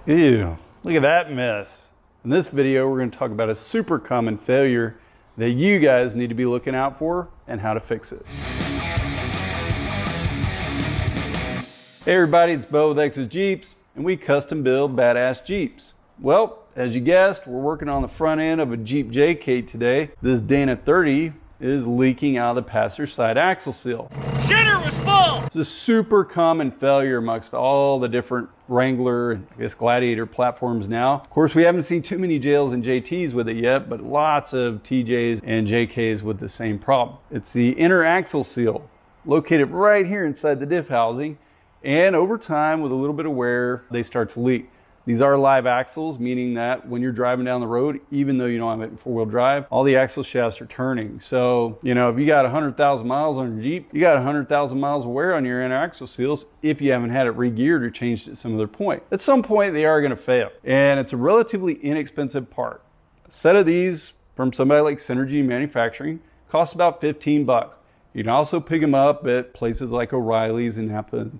Ew, look at that mess. In this video, we're going to talk about a super common failure that you guys need to be looking out for and how to fix it. Hey everybody, it's Bo with X's Jeeps, and we custom build badass Jeeps. Well, as you guessed, we're working on the front end of a Jeep JK today. This Dana 30 is leaking out of the passenger side axle seal. Shitter was full! It's a super common failure amongst all the different Wrangler and I guess Gladiator platforms now. Of course, we haven't seen too many JLs and JTs with it yet, but lots of TJs and JKs with the same problem. It's the inner axle seal, located right here inside the diff housing, and over time, with a little bit of wear, they start to leak. These are live axles, meaning that when you're driving down the road, even though you don't have it in four-wheel drive, all the axle shafts are turning. So, you know, if you got 100,000 miles on your Jeep, you got 100,000 miles of wear on your inner axle seals if you haven't had it re-geared or changed at some other point. At some point, they are going to fail, and it's a relatively inexpensive part. A set of these from somebody like Synergy Manufacturing costs about 15 bucks. You can also pick them up at places like O'Reilly's and Napa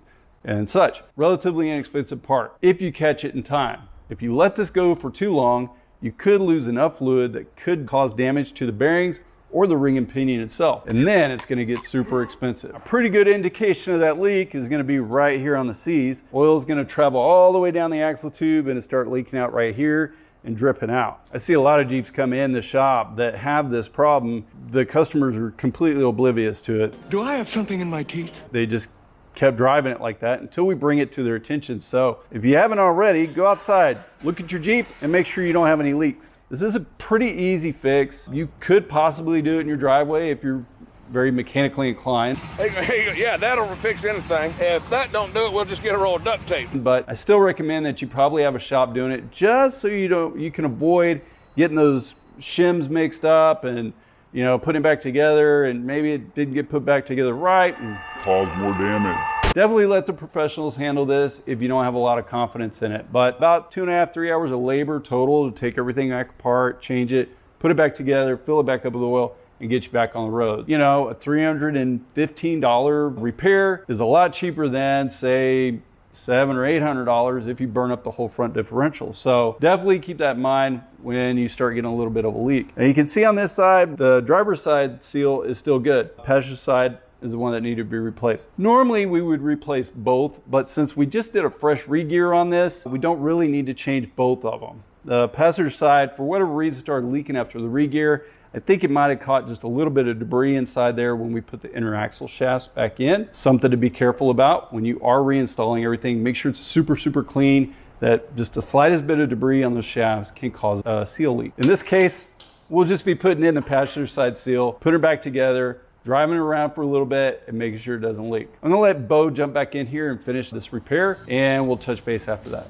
and such. Relatively inexpensive part if you catch it in time. If you let this go for too long, you could lose enough fluid that could cause damage to the bearings or the ring and pinion itself, and then it's going to get super expensive. A pretty good indication of that leak is going to be right here on the C's. Oil is going to travel all the way down the axle tube and it start leaking out right here and dripping out. I see a lot of Jeeps come in the shop that have this problem. The customers are completely oblivious to it. Do I have something in my teeth? They just kept driving it like that until we bring it to their attention. So if you haven't already, go outside, look at your Jeep, and make sure you don't have any leaks. This is a pretty easy fix. You could possibly do it in your driveway if you're very mechanically inclined. Hey, yeah, that'll fix anything. If that don't do it, we'll just get a roll of duct tape. But I still recommend that you probably have a shop doing it, just so you can avoid getting those shims mixed up and, you know, putting it back together, and maybe it didn't get put back together right and cause more damage. Definitely let the professionals handle this if you don't have a lot of confidence in it. But about 2.5 to 3 hours of labor total to take everything back apart, change it, put it back together, fill it back up with oil, and get you back on the road. You know, a $315 repair is a lot cheaper than, say, $700 or $800 if you burn up the whole front differential. So definitely keep that in mind when you start getting a little bit of a leak. And you can see on this side, the driver's side seal is still good. Passenger side is the one that needed to be replaced. Normally we would replace both, but since we just did a fresh re-gear on this, we don't really need to change both of them. The passenger side, for whatever reason, started leaking after the re-gear. I think it might have caught just a little bit of debris inside there when we put the inner axle shafts back in. Something to be careful about when you are reinstalling everything. Make sure it's super, super clean, that just the slightest bit of debris on those shafts can cause a seal leak. In this case, we'll just be putting in the passenger side seal, put it back together, driving it around for a little bit and making sure it doesn't leak. I'm gonna let Bo jump back in here and finish this repair, and we'll touch base after that.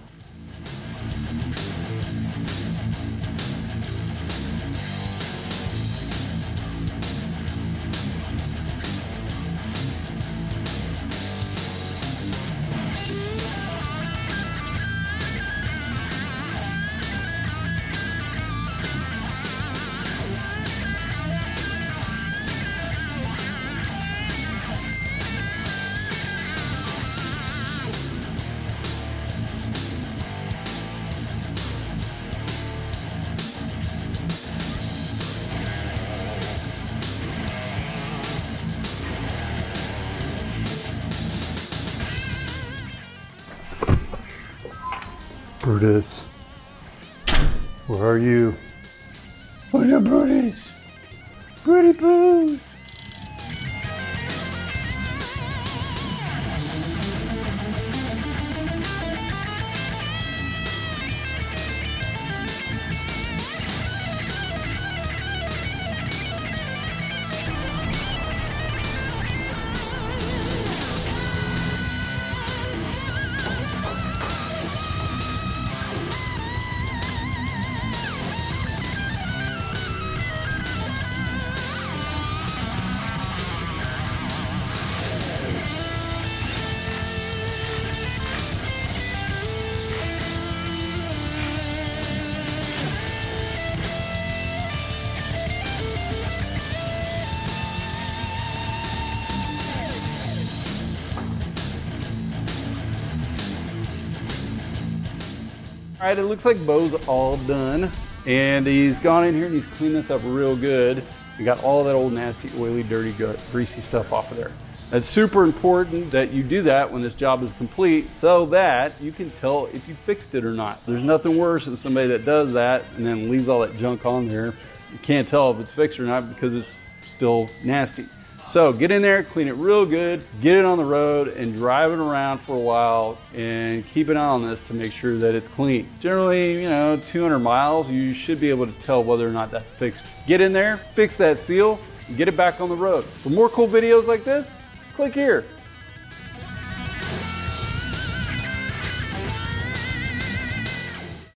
Brutus, where are you? Where's your Brutus? Pretty Bruce. All right, it looks like Bo's all done. And he's gone in here and he's cleaned this up real good. You got all that old nasty, oily, dirty, greasy stuff off of there. It's super important that you do that when this job is complete so that you can tell if you fixed it or not. There's nothing worse than somebody that does that and then leaves all that junk on there. You can't tell if it's fixed or not because it's still nasty. So get in there, clean it real good, get it on the road and drive it around for a while and keep an eye on this to make sure that it's clean. Generally, 200 miles, you should be able to tell whether or not that's fixed. Get in there, fix that seal, and get it back on the road. For more cool videos like this, click here.